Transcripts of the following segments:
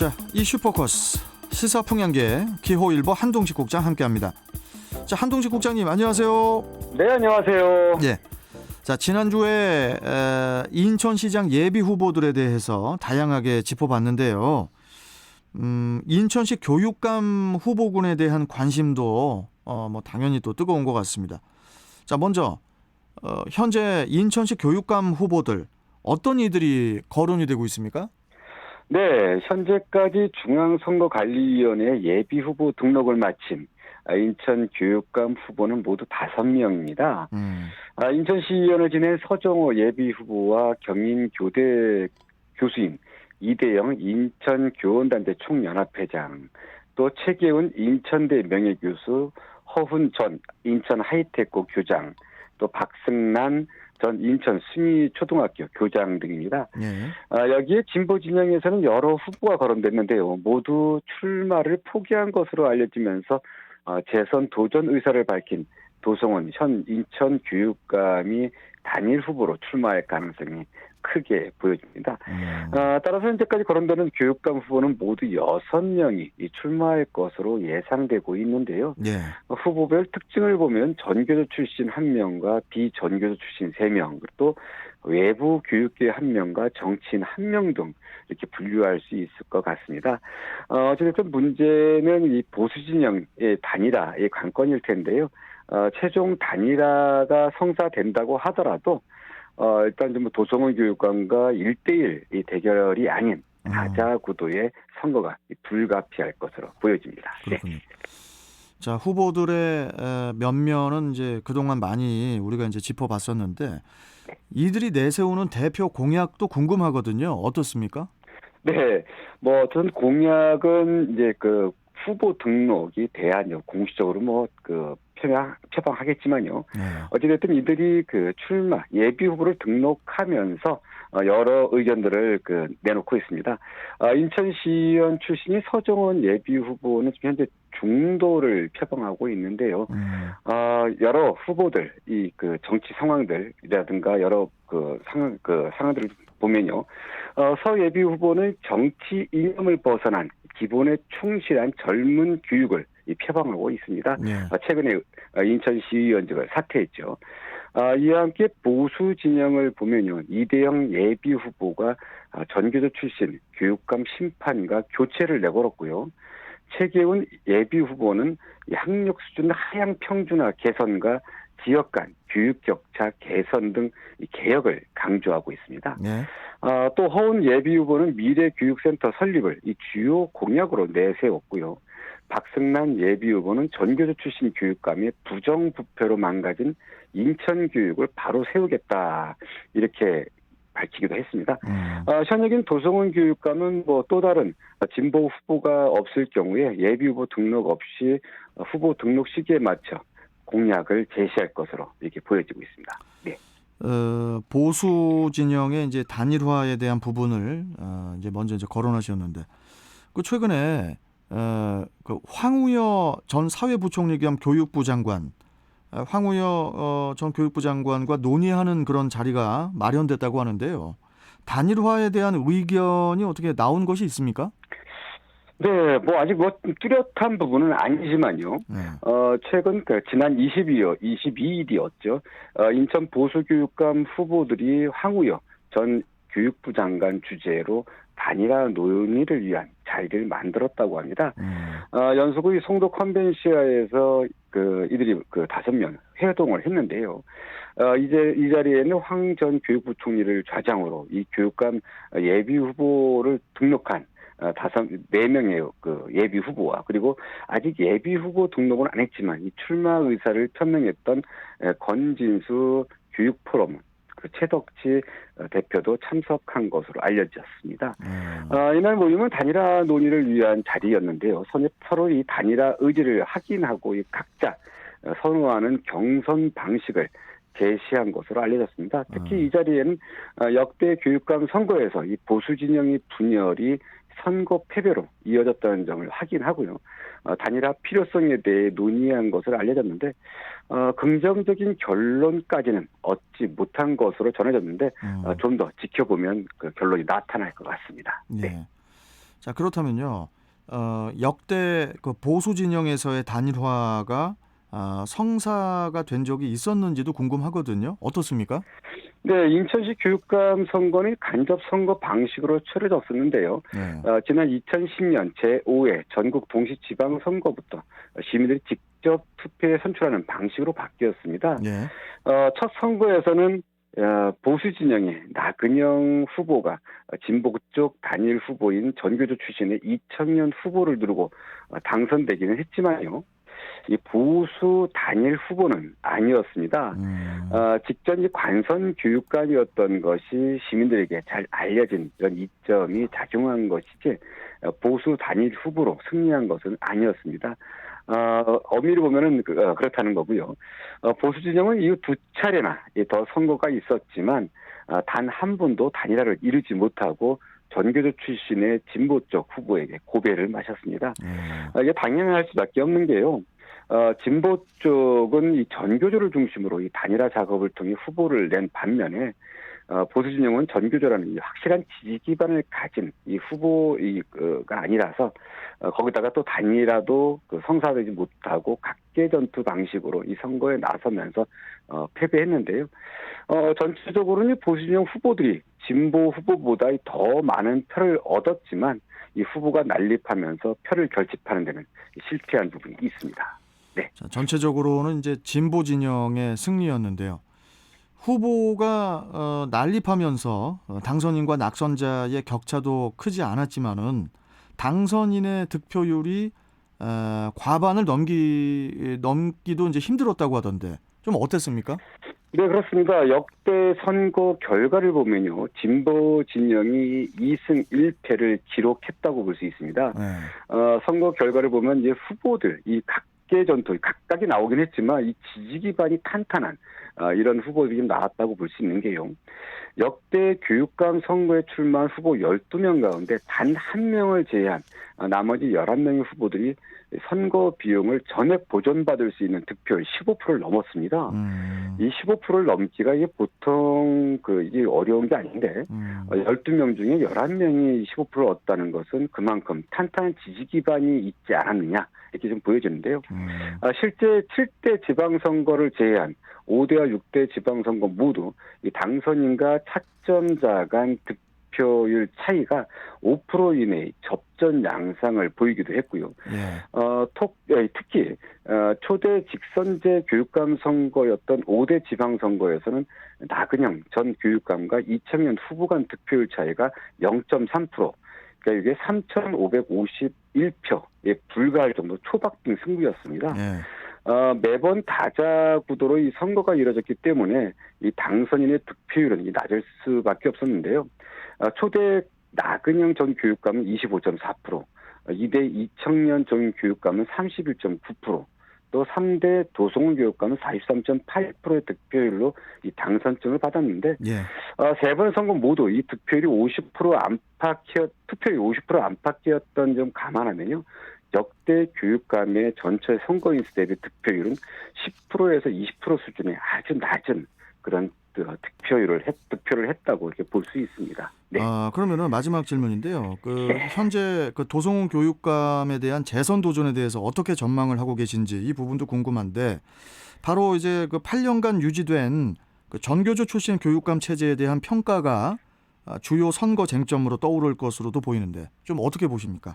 자, 이슈 포커스 시사풍향계 기호일보 한동식 국장 함께합니다. 자, 한동식 국장님 안녕하세요. 네, 안녕하세요. 예. 자, 지난주에 인천시장 예비 후보들에 대해서 다양하게 짚어봤는데요. 인천시 교육감 후보군에 대한 관심도 뭐 당연히 또 뜨거운 것 같습니다. 자, 먼저 현재 인천시 교육감 후보들 어떤 이들이 거론이 되고 있습니까? 네, 현재까지 중앙선거관리위원회 예비후보 등록을 마친 인천 교육감 후보는 모두 5명입니다. 인천시의원을 지낸 서정호 예비후보와 경인교대 교수인 이대영 인천교원단체 총연합회장, 또 최계훈 인천대 명예교수, 허훈 전 인천하이테크 교장, 또 박승란 전 인천 수미초등학교 교장 등입니다. 네. 여기에 진보 진영에서는 여러 후보가 거론됐는데요. 모두 출마를 포기한 것으로 알려지면서 재선 도전 의사를 밝힌 도성원 현 인천 교육감이 단일 후보로 출마할 가능성이 크게 보여집니다. 따라서 현재까지 거론되는 교육감 후보는 모두 6명이 출마할 것으로 예상되고 있는데요. 네. 후보별 특징을 보면 전교조 출신 1명과 비전교조 출신 3명, 또 외부 교육계 1명과 정치인 1명 등 이렇게 분류할 수 있을 것 같습니다. 어쨌든 문제는 이 보수 진영의 단일화의 관건일 텐데요. 최종 단일화가 성사된다고 하더라도 일단 좀 도성원 교육감과 1대1 이 대결이 아닌 다자 구도의 선거가 불가피할 것으로 보여집니다. 그렇군요. 네. 자, 후보들의 면면은 이제 그동안 많이 우리가 이제 짚어봤었는데 이들이 내세우는 대표 공약도 궁금하거든요. 어떻습니까? 네, 뭐 전 공약은 이제 그 후보 등록이 돼야요 공식적으로 표방하겠지만요. 네. 어찌됐든 이들이 그 출마 예비 후보를 등록하면서 여러 의견들을 내놓고 있습니다. 인천시의원 출신이 서정원 예비 후보는 지금 현재 중도를 표방하고 있는데요. 여러 후보들 정치 상황들이라든가 여러 상황들을 보면요. 서 예비 후보는 정치 이념을 벗어난 기본에 충실한 젊은 교육을 표방하고 있습니다. 네. 최근에 인천시의원직을 사퇴했죠. 이와 함께 보수 진영을 보면요. 이대영 예비 후보가 전교조 출신 교육감 심판과 교체를 내걸었고요. 최계훈 예비 후보는 학력 수준 하향 평준화 개선과 지역 간 교육 격차 개선 등 개혁을 강조하고 있습니다. 네. 또 허훈 예비 후보는 미래교육센터 설립을 이 주요 공약으로 내세웠고요. 박승란 예비 후보는 전교조 출신 교육감의 부정부패로 망가진 인천 교육을 바로 세우겠다 이렇게 밝히기도 했습니다. 현역인 도성원 교육감은 또 다른 진보 후보가 없을 경우에 예비 후보 등록 없이 후보 등록 시기에 맞춰 공약을 제시할 것으로 이렇게 보여지고 있습니다. 네. 보수 진영의 이제 단일화에 대한 부분을 이제 먼저 거론하셨는데 최근에 황우여 전 사회부총리 겸 교육부 장관, 황우여 전 교육부 장관과 논의하는 그런 자리가 마련됐다고 하는데요. 단일화에 대한 의견이 어떻게 나온 것이 있습니까? 네, 아직 뚜렷한 부분은 아니지만요. 네. 최근 지난 22일이었죠. 인천 보수교육감 후보들이 황우여 전 교육부 장관 주재로 단일화 논의를 위한 자리를 만들었다고 합니다. 연수구의 송도 컨벤시아에서 이들이 5명 회동을 했는데요. 이제 이 자리에는 황 전 교육부 총리를 좌장으로 이 교육감 예비 후보를 등록한 4명의 예비 후보와 그리고 아직 예비 후보 등록은 안 했지만 이 출마 의사를 표명했던 권진수 교육포럼 최덕지 대표도 참석한 것으로 알려졌습니다. 이날 모임은 단일화 논의를 위한 자리였는데요. 서로 이 단일화 의지를 확인하고 각자 선호하는 경선 방식을 제시한 것으로 알려졌습니다. 특히 이 자리에는 역대 교육감 선거에서 이 보수 진영의 분열이 선거 패배로 이어졌다는 점을 확인하고요. 단일화 필요성에 대해 논의한 것으로 알려졌는데 긍정적인 결론까지는 얻지 못한 것으로 전해졌는데 좀 더 지켜보면 결론이 나타날 것 같습니다. 네. 자, 그렇다면요. 역대 그 보수 진영에서의 단일화가 성사가 된 적이 있었는지도 궁금하거든요. 어떻습니까? 네, 인천시 교육감 선거는 간접 선거 방식으로 치러졌었는데요. 네. 지난 2010년 제5회 전국 동시지방선거부터 시민들이 직접 투표에 선출하는 방식으로 바뀌었습니다. 예. 첫 선거에서는 보수 진영의 나근영 후보가 진보 쪽 단일 후보인 전교조 출신의 이청년 후보를 누르고 당선되기는 했지만요. 이 보수 단일 후보는 아니었습니다. 음. 직전 이 관선 교육감이었던 것이 시민들에게 잘 알려진 이런 이점이 작용한 것이지 보수 단일 후보로 승리한 것은 아니었습니다. 엄밀히 보면은 그렇다는 거고요. 보수 진영은 이후 두 차례나 더 선거가 있었지만 단 한 번도 단일화를 이루지 못하고 전교조 출신의 진보 쪽 후보에게 고배를 마셨습니다. 이게 당연할 수밖에 없는 게요. 진보 쪽은 이 전교조를 중심으로 이 단일화 작업을 통해 후보를 낸 반면에 보수 진영은 전교조라는 이 확실한 지지 기반을 가진 이 후보가 아니라서 거기다가 또 단일화도 성사되지 못하고 각계 전투 방식으로 이 선거에 나서면서 패배했는데요. 전체적으로는 보수 진영 후보들이 진보 후보보다 더 많은 표를 얻었지만 이 후보가 난립하면서 표를 결집하는 데는 실패한 부분이 있습니다. 네. 자, 전체적으로는 이제 진보 진영의 승리였는데요. 후보가 난립하면서 당선인과 낙선자의 격차도 크지 않았지만은 당선인의 득표율이 과반을 넘기도 이제 힘들었다고 하던데 좀 어땠습니까? 네, 그렇습니다. 역대 선거 결과를 보면요. 진보 진영이 2승 1패를 기록했다고 볼 수 있습니다. 네. 선거 결과를 보면 이제 후보들, 이 각계 전투, 각각이 나오긴 했지만 이 지지 기반이 탄탄한 이런 후보들이 좀 나왔다고 볼 수 있는 게요. 역대 교육감 선거에 출마한 후보 12명 가운데 단 한 명을 제외한 나머지 11명의 후보들이 선거 비용을 전액 보전받을 수 있는 득표율 15%를 넘었습니다. 이 15%를 넘기가 이게 보통 이게 어려운 게 아닌데 12명 중에 11명이 15%를 얻었다는 것은 그만큼 탄탄한 지지 기반이 있지 않았느냐 이렇게 좀 보여지는데요. 실제 7대 지방선거를 제외한 5대와 6대 지방선거 모두 이 당선인과 차점자 간 득표율 차이가 5% 이내의 접전 양상을 보이기도 했고요. 특히 초대 직선제 교육감 선거였던 5대 지방선거에서는 나근영 전 교육감과 이청년 후보 간 득표율 차이가 0.3%, 그러니까 이게 3,551표에 불과할 정도 초박빙 승부였습니다. 매번 다자 구도로 이 선거가 이뤄졌기 때문에 이 당선인의 득표율은 낮을 수밖에 없었는데요. 초대 나근영 전 교육감은 25.4%, 2대 이청년 전 교육감은 31.9%, 또 3대 도성훈 교육감은 43.8%의 득표율로 이 당선증을 받았는데 세 번 선거 모두 이 득표율이 50% 투표율이 50% 안팎이었던 점 감안하면요. 역대 교육감의 전체 선거인 수 대비 득표율은 10%에서 20% 수준의 아주 낮은 그런 득표를 했다고 이렇게 볼 수 있습니다. 네. 그러면은 마지막 질문인데요. 현재 도성훈 교육감에 대한 재선 도전에 대해서 어떻게 전망을 하고 계신지 이 부분도 궁금한데, 바로 이제 8년간 유지된 전교조 출신 교육감 체제에 대한 평가가 주요 선거 쟁점으로 떠오를 것으로도 보이는데 좀 어떻게 보십니까?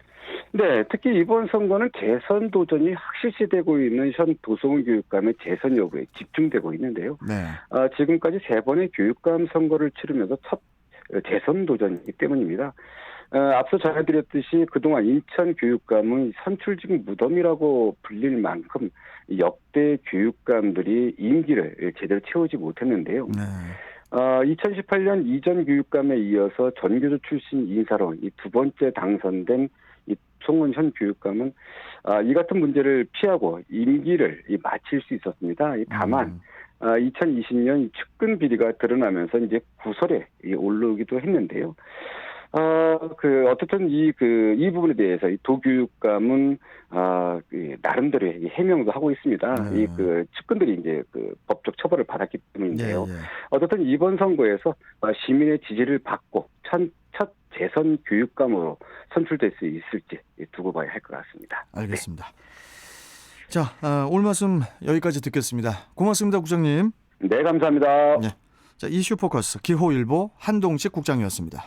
네, 특히 이번 선거는 재선 도전이 확실시되고 있는 현 도성훈 교육감의 재선 여부에 집중되고 있는데요. 지금까지 3번의 교육감 선거를 치르면서 첫 재선 도전이기 때문입니다. 앞서 전해드렸듯이 그동안 인천 교육감은 선출직 무덤이라고 불릴 만큼 역대 교육감들이 임기를 제대로 채우지 못했는데요. 2018년 이전 교육감에 이어서 전교조 출신 인사로 이 두 번째 당선된 이 송은 현 교육감은 이 같은 문제를 피하고 임기를 마칠 수 있었습니다. 다만 2020년 측근 비리가 드러나면서 이제 구설에 올라오기도 했는데요. 어떻든 이 부분에 대해서 이 도교육감은 나름대로의 해명도 하고 있습니다. 이 측근들이 이제 법적 처벌을 받았기 때문인데요. 어쨌든 이번 선거에서 시민의 지지를 받고 첫 재선 교육감으로 선출될 수 있을지 두고 봐야 할 것 같습니다. 알겠습니다. 자, 오늘 말씀 여기까지 듣겠습니다. 고맙습니다, 국장님. 네, 감사합니다. 네. 자, 이슈 포커스 기호일보 한동식 국장이었습니다.